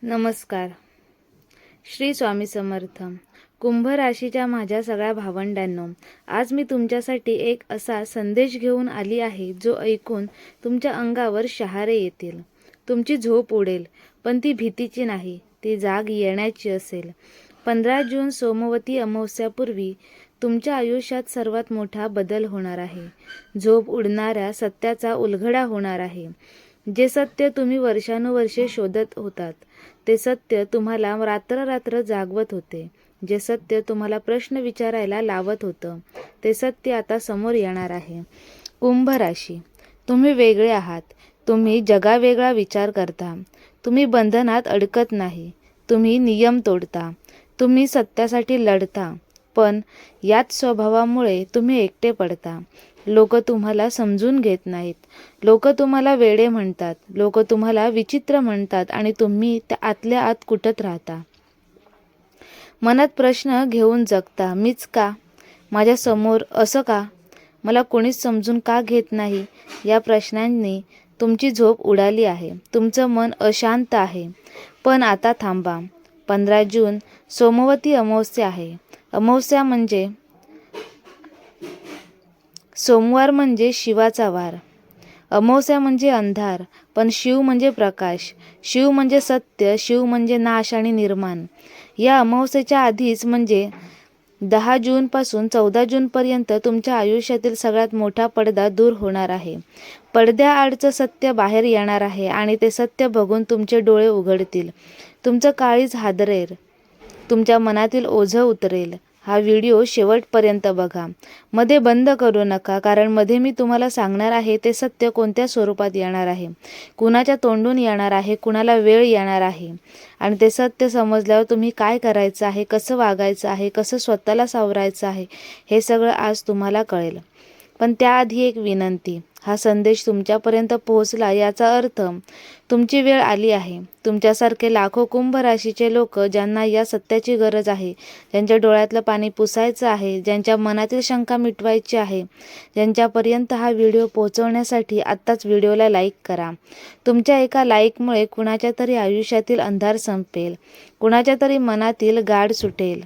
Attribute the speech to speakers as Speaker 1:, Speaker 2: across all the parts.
Speaker 1: नमस्कार. श्री स्वामी समर्थ. कुंभ राशीच्या माझ्या सगळ्या भावंडांनो, आज मी तुमच्यासाठी एक असा संदेश घेऊन आली आहे जो ऐकून तुमच्या अंगावर शहारे येतील. तुमची झोप उडेल, पण ती भीतीची नाही, ती जाग येण्याची असेल. 15 जून सोमवती अमावस्यापूर्वी तुमच्या आयुष्यात सर्वात मोठा बदल होणार आहे. झोप उडणाऱ्या सत्याचा उलगडा होणार आहे. जे सत्य तुम्ही वर्षानुवर्षे शोधत होतात, ते सत्य तुम्हाला रात्र जागवत होते. जे सत्य तुम्हाला प्रश्न विचारायला लावत होतं, ते सत्य आता समोर येणार आहे. कुंभ राशी, तुम्ही वेगळे आहात. तुम्ही जगावेगळा विचार करता. तुम्ही बंधनात अडकत नाही. तुम्ही नियम तोडता. तुम्ही सत्यासाठी लढता. पण याच स्वभावामुळे तुम्ही एकटे पडता. लोक तुम्हाला समजून घेत नाहीत. लोक तुम्हाला वेडे म्हणतात. लोक तुम्हाला विचित्र म्हणतात आणि तुम्ही त्या आतल्या आत कुटत राहता. मनात प्रश्न घेऊन जगता. मीच का? माझ्यासमोर असं का? मला कोणीच समजून का घेत नाही? या प्रश्नांनी तुमची झोप उडाली आहे. तुमचं मन अशांत आहे. पण आता थांबा. 15 जून सोमवती अमावस्या आहे. अमावस्या म्हणजे सोमवार म्हणजे शिवाचा वार. अमावस्या म्हणजे अंधार, पण शिव म्हणजे प्रकाश. शिव म्हणजे सत्य. शिव म्हणजे नाश आणि निर्माण. या अमावस्येच्या आधीच म्हणजे 10 जूनपासून 14 जूनपर्यंत तुमच्या आयुष्यातील सगळ्यात मोठा पडदा दूर होणार आहे. पडद्याआडचं सत्य बाहेर येणार आहे आणि ते सत्य बघून तुमचे डोळे उघडतील. तुमचं काळीज हादरेल. तुमच्या मनातील ओझं उतरेल. हा व्हिडिओ शेवटपर्यंत बघा. मध्ये बंद करू नका, कारण मध्ये मी तुम्हाला सांगणार आहे ते सत्य कोणत्या स्वरूपात येणार आहे, कुणाच्या तोंडून येणार आहे, कुणाला वेळ येणार आहे आणि ते सत्य समजल्यावर तुम्ही काय करायचं आहे, कसं वागायचं आहे, कसं स्वतःला सावरायचं आहे, हे सगळं आज तुम्हाला कळेल. पण त्याआधी एक विनंती. हा संदेश तुमच्यापर्यंत पोहोचला याचा अर्थ तुमची वेळ आली आहे. तुमच्यासारखे लाखो कुंभ राशीचे लोक ज्यांना या सत्याची गरज आहे, ज्यांच्या डोळ्यातलं पाणी पुसायचं आहे, ज्यांच्या मनातील शंका मिटवायची आहे, ज्यांच्यापर्यंत हा व्हिडिओ पोहोचवण्यासाठी आत्ताच व्हिडिओला लाईक करा. तुमच्या एका लाईकमुळे कुणाच्या तरी आयुष्यातील अंधार संपेल, कुणाच्या तरी मनातील गाड सुटेल.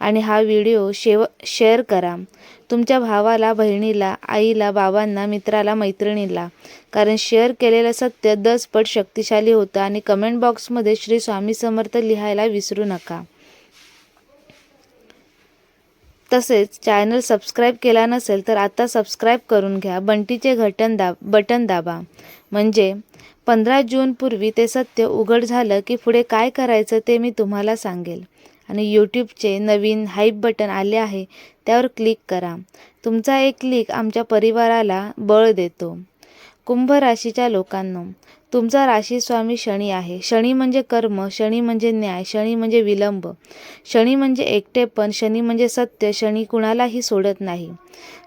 Speaker 1: आणि हा व्हिडिओ शेअर करा तुमच्या भावाला, बहिणीला, आईला, बाबांना, मित्राला, मैत्रिणीला, कारण शेअर केलेलं सत्य 10 पट शक्तिशाली होतं. आणि कमेंट बॉक्समध्ये श्री स्वामी समर्थ लिहायला विसरू नका. तसेच चॅनल सबस्क्राईब केला नसेल तर आता सबस्क्राईब करून घ्या. बंटीचे बटन दाबा. म्हणजे 15 जूनपूर्वी ते सत्य उघड झालं की पुढे काय करायचं ते मी तुम्हाला सांगेल. आणि यूट्यूबचे नवीन हाईप बटन आले आहे, त्यावर क्लिक करा. तुमचा एक क्लिक आमच्या परिवाराला बळ देतो. कुंभ राशीच्या लोकांनो, तुमचा राशीस्वामी शनी आहे. शनी म्हणजे कर्म, शनी म्हणजे न्याय, शनी म्हणजे विलंब, शनी म्हणजे एकटेपण, शनी म्हणजे सत्य. शनी कुणालाही सोडत नाही.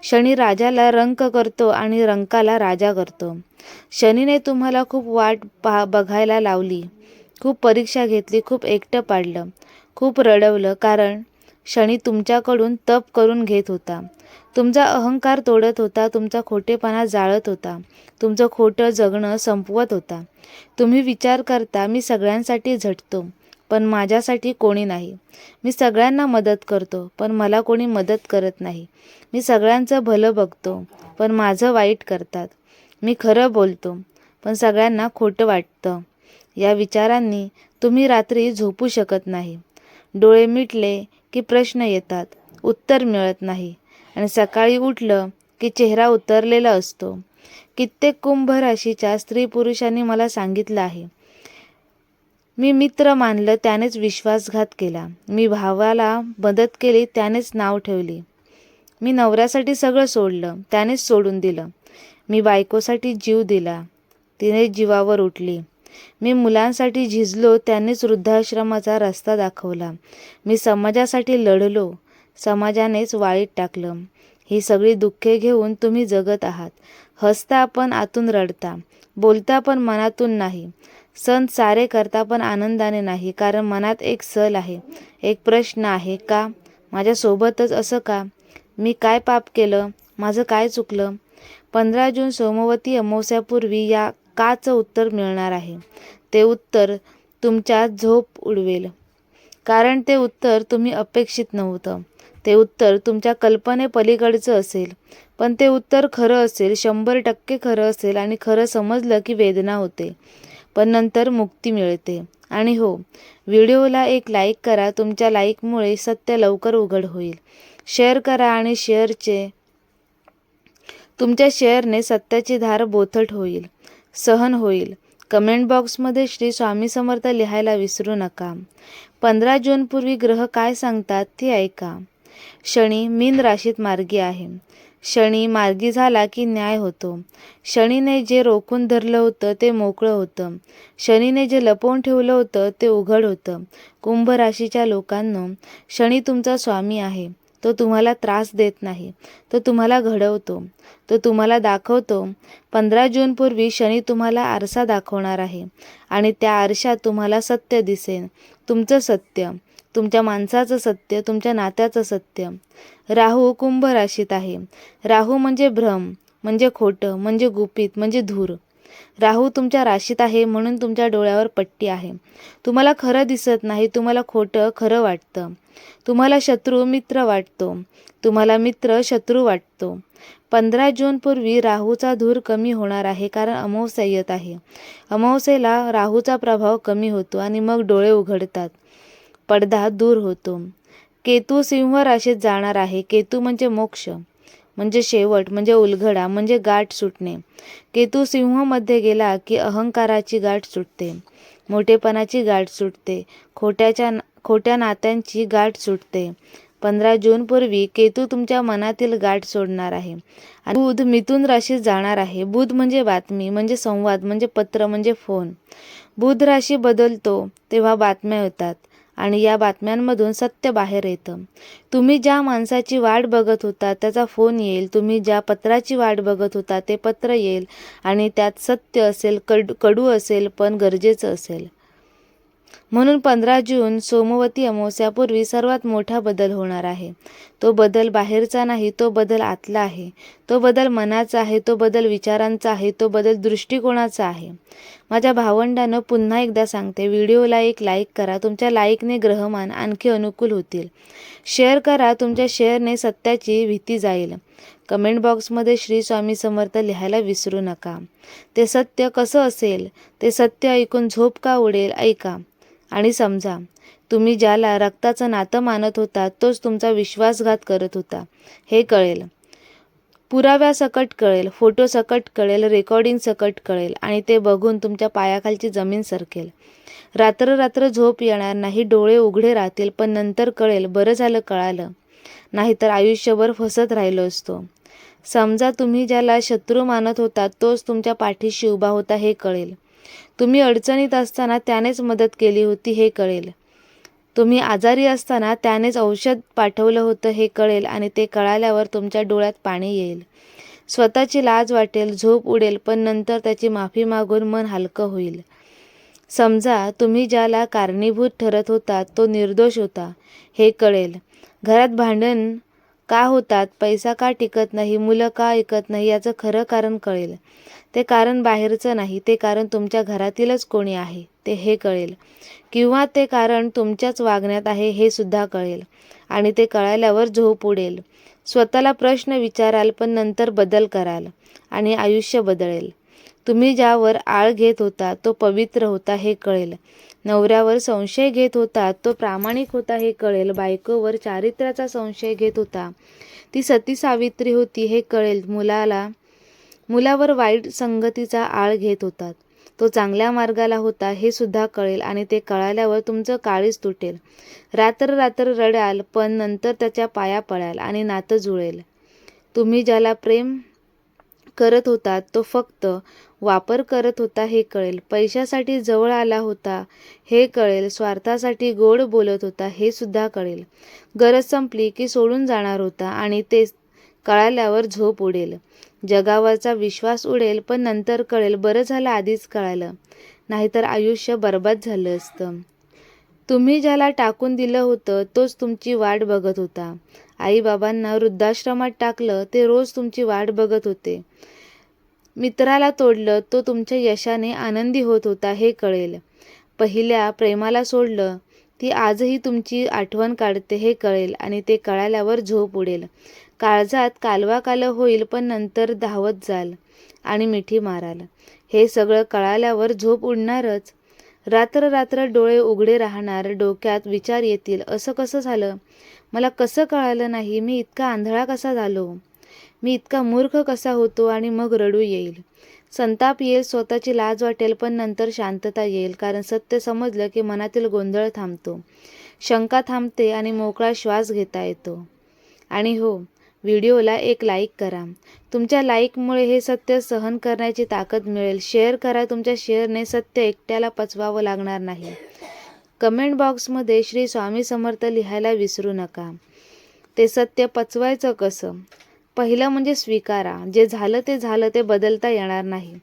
Speaker 1: शनी राजाला रंक करतो आणि रंकाला राजा करतो. शनीने तुम्हाला खूप वाट बघायला लावली, खूप परीक्षा घेतली, खूप एकटं पाडलं, खूप रडवलं, कारण शनी तुमच्याकडून तप करून घेत होता. तुमचा अहंकार तोडत होता. तुमचा खोटेपणा जाळत होता. तुमचं खोटं जगणं संपवत होता. तुम्ही विचार करता, मी सगळ्यांसाठी झटतो, पण माझ्यासाठी कोणी नाही. मी सगळ्यांना मदत करतो, पण मला कोणी मदत करत नाही. मी सगळ्यांचं भलं बघतो, पण माझं वाईट करतात. मी खरं बोलतो, पण सगळ्यांना खोटं वाटतं. या विचारांनी तुम्ही रात्री झोपू शकत नाही. डोळे मिटले की प्रश्न येतात, उत्तर मिळत नाही, आणि सकाळी उठलं की चेहरा उतरलेला असतो. कित्येक कुंभ राशीच्या स्त्री पुरुषांनी मला सांगितलं आहे, मी मित्र मानलं त्यानेच विश्वासघात केला. मी भावाला मदत केली त्यानेच नाव ठेवली. मी नवऱ्यासाठी सगळं सोडलं त्यानेच सोडून दिलं. मी बायकोसाठी जीव दिला, तिने जीवावर उठली. मी मुलांसाठी झिजलो त्यानेच वृद्धाश्रमाचा रस्ता दाखवला. मी समाजासाठी लढलो, समाजानेच वाळीत टाकलं. ही सगळी दुःखे घेऊन तुम्ही जगत आहात. हसता पण आतून रडता, बोलता पण मनातून नाही, सण सारे करता पण आनंदाने नाही, कारण मनात एक सल आहे, एक प्रश्न आहे, का माझ्यासोबतच असं का? मी काय पाप केलं? माझं काय चुकलं? 15 जून सोमवती अमावस्यापूर्वी या काचं उत्तर मिळणार आहे. ते उत्तर तुमच्या झोप उडवेल. कारण ते उत्तर तुम्ही अपेक्षित नव्हतं. ते उत्तर तुमच्या कल्पनेपलीकडचं असेल. पण ते उत्तर खरं असेल, 100% खरं असेल आणि खरं समजलं की वेदना होते. पण नंतर मुक्ती मिळते. आणि हो, व्हिडिओला एक लाईक करा. तुमच्या लाईकमुळे सत्य लवकर उघड होईल. शेअर करा आणि तुमच्या शेअरने सत्याची धार बोथट होईल, सहन होईल. कमेंट बॉक्समध्ये श्री स्वामी समर्थ लिहायला विसरू नका. 15 जूनपूर्वी ग्रह काय सांगतात ते ऐका. शनी मीन राशीत मार्गी आहे. शनी मार्गी झाला की न्याय होतो. शनीने जे रोखून धरलं होतं ते मोकळं होतं. शनीने जे लपवून ठेवलं होतं ते उघड होतं. कुंभ राशीच्या लोकांनो, शनी तुमचा स्वामी आहे. तो तुम्हाला त्रास देत नाही. तो तुम्हाला घडवतो. तो तुम्हाला दाखवतो. 15 जूनपूर्वी शनी तुम्हाला आरसा दाखवणार आहे आणि त्या आरशात तुम्हाला सत्य दिसेल. तुमचं सत्य, तुमच्या माणसाचं सत्य, तुमच्या नात्याचं सत्य. राहू कुंभ राशीत आहे. राहू म्हणजे भ्रम, म्हणजे खोटं, म्हणजे गुपित, म्हणजे धूर. राहू तुमच्या राशीत आहे म्हणून तुमच्या डोळ्यावर पट्टी आहे. तुम्हाला खरं दिसत नाही. तुम्हाला खोटं खरं वाटतं. तुम्हाला शत्रू मित्र वाटतो. तुम्हाला मित्र शत्रू वाटतो. 15 जूनपूर्वी राहूचा धूर कमी होणार आहे कारण अमावस्या येत आहे. अमावस्येला राहूचा प्रभाव कमी होतो आणि मग डोळे उघडतात. पडदा दूर होतो. केतू सिंह राशीत जाणार आहे. केतू म्हणजे मोक्ष, म्हणजे शेवट, म्हणजे उलगडा, म्हणजे गाठ सुटणे. केतू सिंहमध्ये गेला की अहंकाराची गाठ सुटते, मोठेपणाची गाठ सुटते, खोट्या नात्यांची गाठ सुटते. 15 जूनपूर्वी केतू तुमच्या मनातील गाठ सोडणार आहे. आणि बुध मिथुन राशीत जाणार आहे. बुध म्हणजे बातमी, म्हणजे संवाद, म्हणजे पत्र, म्हणजे फोन. बुध राशी बदलतो तेव्हा बातम्या होतात आणि या बातम्यांमधून सत्य बाहेर येतं. तुम्ही ज्या माणसाची वाट बघत होता त्याचा फोन येईल. तुम्ही ज्या पत्राची वाट बघत होता ते पत्र येईल आणि त्यात सत्य असेल, कडू असेल, पण गरजेचं असेल. म्हणून 15 जून सोमवती अमावस्यापूर्वी सर्वात मोठा बदल होणार आहे. तो बदल बाहेरचा नाही, तो बदल आतला आहे. तो बदल मनाचा आहे. तो बदल विचारांचा आहे. तो बदल दृष्टिकोनाचा आहे. माझ्या भावंडांनो, पुन्हा एकदा सांगते, व्हिडिओला एक लाईक करा. तुमच्या लाईकने ग्रहमान आणखी अनुकूल होतील. शेअर करा. तुमच्या शेअरने सत्याची भीती जाईल. कमेंट बॉक्समध्ये श्री स्वामी समर्थ लिहायला विसरू नका. ते सत्य कसं असेल? ते सत्य ऐकून झोप का उडेल? ऐका आणि समजा. तुम्ही ज्याला रक्ताचं नातं मानत होता तोच तुमचा विश्वासघात करत होता. हे कळेल. पुराव्यासकट कळेल, फोटोसकट कळेल, रेकॉर्डिंगसकट कळेल आणि ते बघून तुमच्या पायाखालची जमीन सरकेल. रात्र झोप येणार नाही. डोळे उघडे राहतील. पण नंतर कळेल, बरं झालं कळालं, नाहीतर आयुष्यभर फसत राहिलो असतो. समजा तुम्ही ज्याला शत्रू मानत होता तोच तुमच्या पाठीशी उभा होता. हे कळेल. तुम्ही अडचणीत असताना त्यानेच मदत केली होती. हे कळेल. तुम्ही आजारी असताना त्यानेच औषध पाठवलं होतं. हे कळेल आणि ते कळाल्यावर तुमच्या डोळ्यात पाणी येईल. स्वतःची लाज वाटेल, झोप उडेल, पण नंतर त्याची माफी मागून मन हलकं होईल. समजा तुम्ही ज्याला कारणीभूत ठरत होता तो निर्दोष होता. हे कळेल. घरात भांडण का होतात, पैसा का टिकत नाही, मुलं का ऐकत नाही, याचं खरं कारण कळेल. ते कारण बाहेरचं नाही, ते कारण तुमच्या घरातीलच कोणी आहे ते हे कळेल. किंवा ते कारण तुमच्याच वागण्यात आहे हे सुद्धा कळेल. आणि ते कळाल्यावर झोप उडेल. स्वतःला प्रश्न विचाराल, पण नंतर बदल कराल आणि आयुष्य बदलेल. तुम्ही ज्यावर आळ घेत होता तो पवित्र होता. हे कळेल. नवऱ्यावर संशय घेत होता तो प्रामाणिक होता. हे कळेल. बायकोवर चारित्र्याचा संशय घेत होता ती सती सावित्री होती. हे कळेल. मुलावर वाईट संगतीचा आळ घेत होतात तो चांगल्या मार्गाला होता. हे सुद्धा कळेल आणि ते कळाल्यावर तुमचं काळीज तुटेल. रात्र रडाल, पण नंतर त्याच्या पाया पडाल आणि नातं जुळेल. तुम्ही ज्याला प्रेम करत होता तो फक्त वापर करत होता. हे कळेल. पैशासाठी जवळ आला होता. हे कळेल. स्वार्थासाठी गोड बोलत होता. हे सुद्धा कळेल. गरज संपली की सोडून जाणार होता आणि ते कळाल्यावर झोप उडेल. जगावरचा विश्वास उडेल, पण नंतर कळेल, बरं झालं आधीच कळालं, नाहीतर आयुष्य बरबाद झालं असतं. तुम्ही ज्याला टाकून दिलं होतं तोच तुमची वाट बघत होता. आईबाबांना वृद्धाश्रमात टाकलं, ते रोज तुमची वाट बघत होते. मित्राला तोडलं, तो तुमच्या यशाने आनंदी होत होता. हे कळेल. पहिल्या प्रेमाला सोडलं ती आजही तुमची आठवण काढते हे कळेल आणि ते कळाल्यावर झोप उडेल. काळजात कालवा काल होईल पण नंतर धावत जाल आणि मिठी माराल. हे सगळं कळाल्यावर झोप उडणारच. रात्र रात्र डोळे उघडे राहणार, डोक्यात विचार येतील, असं कसं झालं? मला कसं कळालं नाही? मी इतका आंधळा कसा झालो? मी इतका मूर्ख कसा होतो? आणि मग रडू येईल. संताप येईल, स्वतःची लाज वाटेल, पण नंतर शांतता येईल. कारण सत्य समजलं की मनातील गोंधळ थांबतो, शंका थांबते आणि मोकळा श्वास घेता येतो. आणि हो, व्हिडिओला एक लाईक करा. तुमच्या लाईकमुळे हे सत्य सहन करण्याची ताकद मिळेल. शेअर करा. तुमच्या शेअरने सत्य एकट्याला पचवावं लागणार नाही. कमेंट बॉक्समध्ये श्री स्वामी समर्थ लिहायला विसरू नका. ते सत्य पचवायचं कसं? पहिलं म्हणजे स्वीकारा. जे झालं ते बदलता येणार नाही.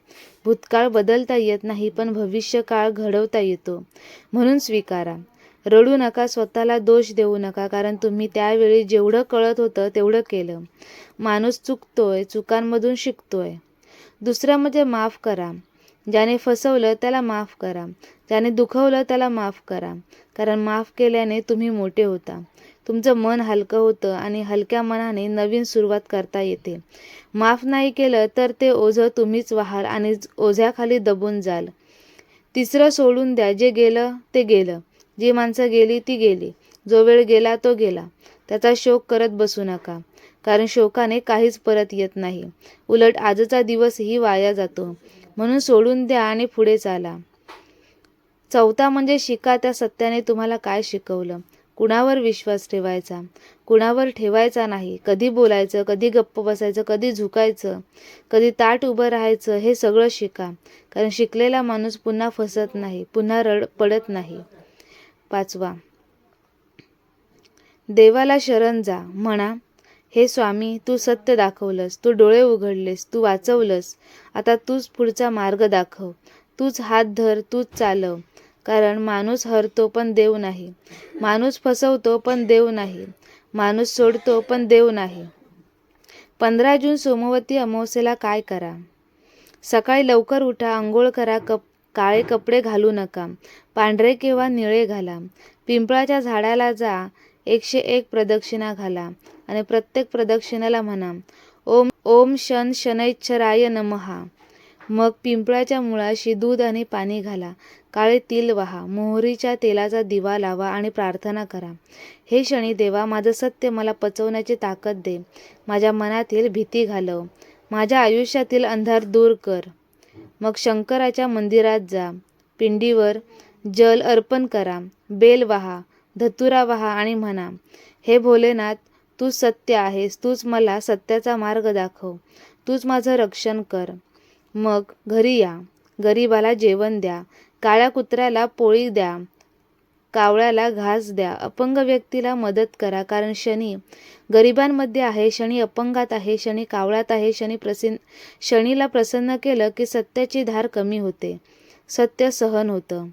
Speaker 1: भूतकाळ बदलता येत नाही, पण भविष्यकाळ घडवता येतो. म्हणून स्वीकारा. रडू नका, स्वतःला दोष देऊ नका, कारण तुम्ही त्यावेळी जेवढं कळत होतं तेवढं केलं. माणूस चुकतोय, चुकांमधून शिकतोय. दुसरं म्हणजे माफ करा. ज्याने फसवलं त्याला माफ करा. ज्याने दुखवलं त्याला माफ करा. कारण माफ केल्याने तुम्ही मोठे होता. तुमचं मन हलकं होतं आणि हलक्या मनाने नवीन सुरुवात करता येते. माफ नाही केलं तर ते ओझं तुम्हीच व्हाल आणि ओझ्याखाली दबून जाल. तिसरं सोडून द्या. जे गेलं ते गेलं. जी माणसं गेली ती गेली. जो वेळ गेला तो गेला. त्याचा शोक करत बसू नका, कारण शोकाने काहीच परत येत नाही. उलट आजचा दिवसही वाया जातो. म्हणून सोडून द्या आणि पुढे चाला. चौथा म्हणजे शिका त्या सत्याने तुम्हाला काय शिकवलं. कुणावर विश्वास ठेवायचा, कुणावर ठेवायचा नाही. कधी बोलायचं, कधी गप्प बसायचं, कधी झुकायचं, कधी ताठ उभं राहायचं, हे सगळं शिका. कारण शिकलेला माणूस पुन्हा फसत नाही, पुन्हा पडत नाही. पाचवा, देवाला शरण जा. म्हणा, हे स्वामी, तू सत्य दाखवलंस, तू डोळे उघडलेस, तू वाचवलंस. आता तूच पुढचा मार्ग दाखव. तूच हात धर, तूच चालव. कारण माणूस हरतो पण देव नाही. माणूस फसवतो पण देव नाही. माणूस सोडतो पण देव नाही. 15 जून सोमवती अमावस्येला काय करा? सकाळी लवकर उठा, अंघोळ करा, काळे कपडे घालू नका, पांढरे किंवा निळे घाला. पिंपळाच्या झाडाला जा, 101 प्रदक्षिणा घाला आणि प्रत्येक प्रदक्षिणाला म्हणा, ओम ओम शन शनैश्चराय नमहा. मग पिंपळाच्या मुळाशी दूध आणि पाणी घाला, काळे तिल वाहा, मोहरीच्या तेलाचा दिवा लावा आणि प्रार्थना करा. हे शनिदेवा, माझं सत्य मला पचवण्याची ताकद दे. माझ्या मनातील भीती घालव. माझ्या आयुष्यातील अंधार दूर कर. मग शंकराच्या मंदिरात जा, पिंडीवर जल अर्पण करा, बेल वाहा, धतुरा वाहा आणि म्हणा, हे भोलेनाथ, तू सत्य आहेस. तूच मला सत्याचा मार्ग दाखव. तूच माझं रक्षण कर. मग घरी या. गरिबाला जेवण द्या, काळ्या कुत्र्याला पोळी द्या, कावळ्याला घास द्या, अपंग व्यक्तीला मदत करा. कारण शनी गरिबांमध्ये आहे, शनी अपंगात आहे, शनी कावळ्यात आहे. शनीला प्रसन्न केलं की सत्याची धार कमी होते, सत्य सहन होतं.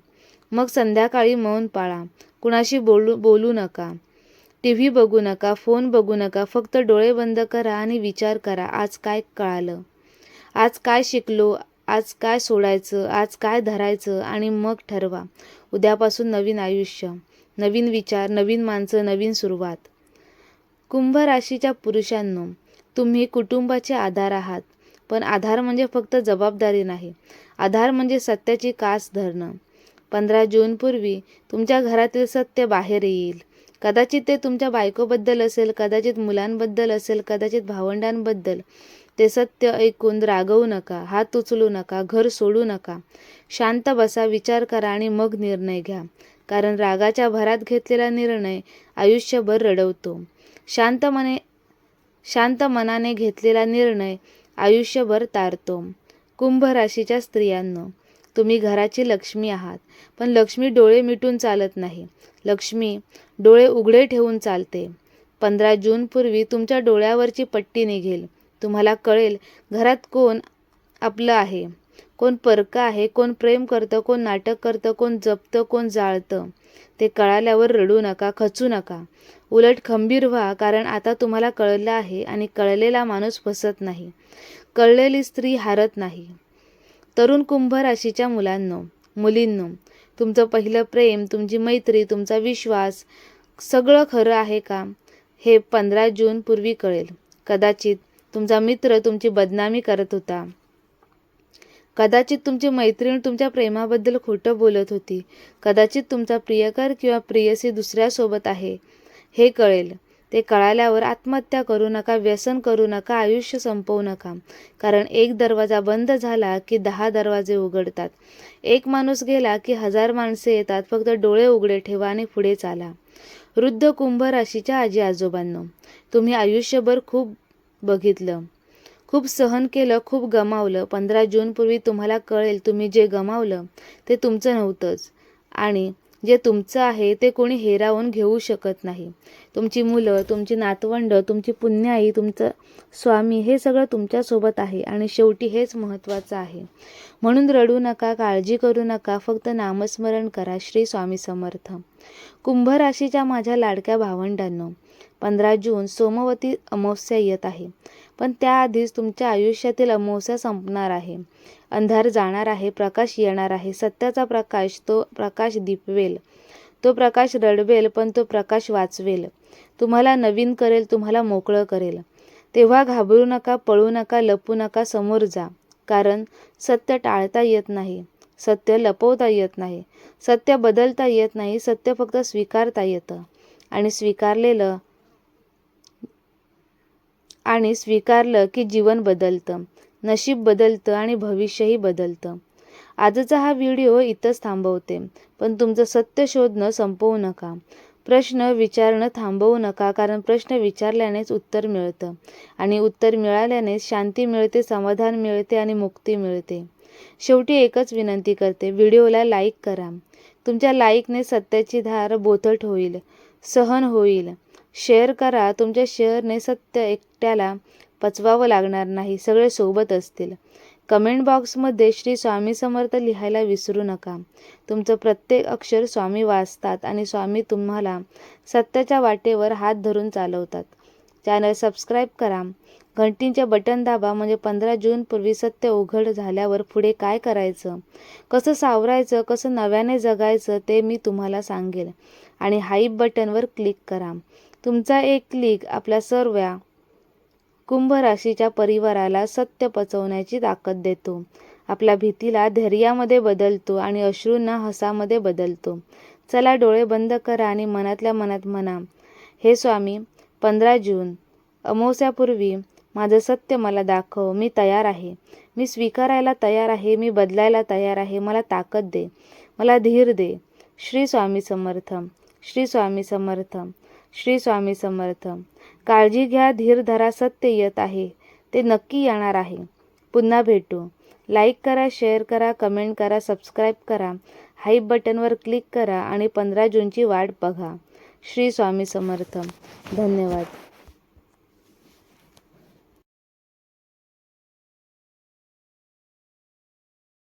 Speaker 1: मग संध्याकाळी मौन पाळा. कुणाशी बोलू नका, TV बघू नका, फोन बघू नका. फक्त डोळे बंद करा आणि विचार करा, आज काय कळालं, आज काय शिकलो, आज काय सोडायचं, आज काय धरायचं. आणि मग ठरवा, उद्यापासून नवीन आयुष्य, नवीन विचार, नवीन माणसं, नवीन सुरुवात. कुंभ राशीच्या पुरुषांनो, तुम्ही कुटुंबाचे आधार आहात. पण आधार म्हणजे फक्त जबाबदारी नाही. आधार म्हणजे सत्याची कास धरणं. 15 जूनपूर्वी तुमच्या घरातील सत्य बाहेर येईल. कदाचित ते तुमच्या बायकोबद्दल असेल, कदाचित मुलांबद्दल असेल, कदाचित भावंडांबद्दल. ते सत्य ऐकून रागवू नका, हात उचलू नका, घर सोडू नका. शांत बसा, विचार करा आणि मग निर्णय घ्या. कारण रागाच्या भरात घेतलेला निर्णय आयुष्यभर रडवतो. शांत मनाने घेतलेला निर्णय आयुष्यभर तारतो. कुंभ राशीच्या स्त्रियांनो, तुम्ही घराची लक्ष्मी आहात. पण लक्ष्मी डोळे मिटून चालत नाही. लक्ष्मी डोळे उघडे ठेवून चालते. 15 जूनपूर्वी तुमच्या डोळ्यावरची पट्टी निघेल. तुम्हाला कळेल घरात कोण आपलं आहे, कोण परकं आहे, कोण प्रेम करतं, कोण नाटक करतं, कोण जपतं, कोण जाळतं. ते कळाल्यावर रडू नका, खचू नका. उलट खंबीर व्हा, कारण आता तुम्हाला कळलं आहे आणि कळलेला माणूस फसत नाही. कळलेली स्त्री हारत नाही. तरुण कुंभ राशीच्या मुलींनो, तुमचं पहिलं प्रेम, तुमची मैत्री, तुमचा विश्वास सगळं खरं आहे का, हे 15 जून पूर्वी कळेल. कदाचित तुमचा मित्र तुमची बदनामी करत होता. कदाचित तुमची मैत्रीण तुमच्या प्रेमाबद्दल खोटं बोलत होती. कदाचित तुमचा प्रियकर किंवा प्रेयसी दुसऱ्यासोबत आहे, हे कळेल. ते कळाल्यावर आत्महत्या करू नका, व्यसन करू नका, आयुष्य संपवू नका. कारण एक दरवाजा बंद झाला की 10 दरवाजे उघडतात. एक माणूस गेला की 1000 माणसे येतात. फक्त डोळे उघडे ठेवा आणि पुढे चाला. वृद्ध कुंभ राशीच्या आजी आजोबांनो, तुम्ही आयुष्यभर खूप बघितलं, खूप सहन केलं, खूप गमावलं. 15 जून पूर्वी तुम्हाला कळेल तुम्ही जे गमावलं ते तुमचं नव्हतंच आणि जे तुमचं आहे ते कोणी हिरावून घेऊ शकत नाही. तुमची मुलं, तुमची नातवंडं, तुमची पुण्याई, तुमचं स्वामी हे सगळं तुमच्यासोबत आहे आणि शेवटी हेच महत्त्वाचं आहे. म्हणून रडू नका, काळजी करू नका, फक्त नामस्मरण करा. श्री स्वामी समर्थ. कुंभ राशीच्या माझ्या लाडक्या भावंडांनो, 15 जून सोमवती अमावस्या येत आहे. पण त्याआधीच तुमच्या आयुष्यातील अमावस्या संपणार आहे. अंधार जाणार आहे, प्रकाश येणार आहे. सत्याचा प्रकाश, तो प्रकाश दिपवेल, तो प्रकाश रडवेल, पण तो प्रकाश वाचवेल. तुम्हाला नवीन करेल, तुम्हाला मोकळं करेल. तेव्हा घाबरू नका, पळू नका, लपू नका, समोर जा. कारण सत्य टाळता येत नाही, सत्य लपवता येत नाही, सत्य बदलता येत नाही. सत्य फक्त स्वीकारता येतं आणि स्वीकारलं की जीवन बदलतं, नशीब बदलतं आणि भविष्यही बदलतं. आजचा हा व्हिडिओ इथंच थांबवते. पण तुमचं सत्य शोधणं संपवू नका. प्रश्न विचारणं थांबवू नका. कारण प्रश्न विचारल्यानेच उत्तर मिळतं आणि उत्तर मिळाल्यानेच शांती मिळते, समाधान मिळते आणि मुक्ती मिळते. शेवटी एकच विनंती करते, व्हिडिओला लाईक करा. तुमच्या लाईकने सत्याची धार बोथट होईल, सहन होईल. शेअर करा. तुमच्या शेअरने सत्य एकट्याला पचवावं लागणार नाही, सगळे सोबत असतील. कमेंट बॉक्समध्ये श्री स्वामी समर्थ लिहायला विसरू नका. तुमचं प्रत्येक अक्षर स्वामी वाचतात आणि स्वामी तुम्हाला सत्याच्या वाटेवर हात धरून चालवतात. चॅनल सबस्क्राईब करा, घंटीचे बटन दाबा, म्हणजे 15 जून पूर्वी सत्य उघड झाल्यावर पुढे काय करायचं, कसं सावरायचं, कसं नव्याने जगायचं ते मी तुम्हाला सांगेल. आणि हाईप बटनवर क्लिक करा. तुमचा एक क्लिक आपल्या सर्व कुंभ राशीच्या परिवाराला सत्य पचवण्याची ताकद देतो. आपल्या भीतीला धैर्यामध्ये बदलतो आणि अश्रूंना हसामध्ये बदलतो. चला डोळे बंद करा आणि मनातल्या मनात म्हणा, हे स्वामी, 15 जून अमावस्यापूर्वी माझं सत्य मला दाखव. मी तयार आहे, मी स्वीकारायला तयार आहे, मी बदलायला तयार आहे. मला ताकद दे, मला धीर दे. श्री स्वामी समर्थ. श्री स्वामी समर्थ. श्री स्वामी समर्थ. काळजी घ्या, धीर धरा. सत्य येत आहे, ते नक्की येणार आहे. पुन्हा भेटू. लाईक करा, शेअर करा, कमेंट करा, सबस्क्राईब करा, हाईप बटनवर क्लिक करा आणि 15 जूनची वाट बघा. श्री स्वामी समर्थ. धन्यवाद.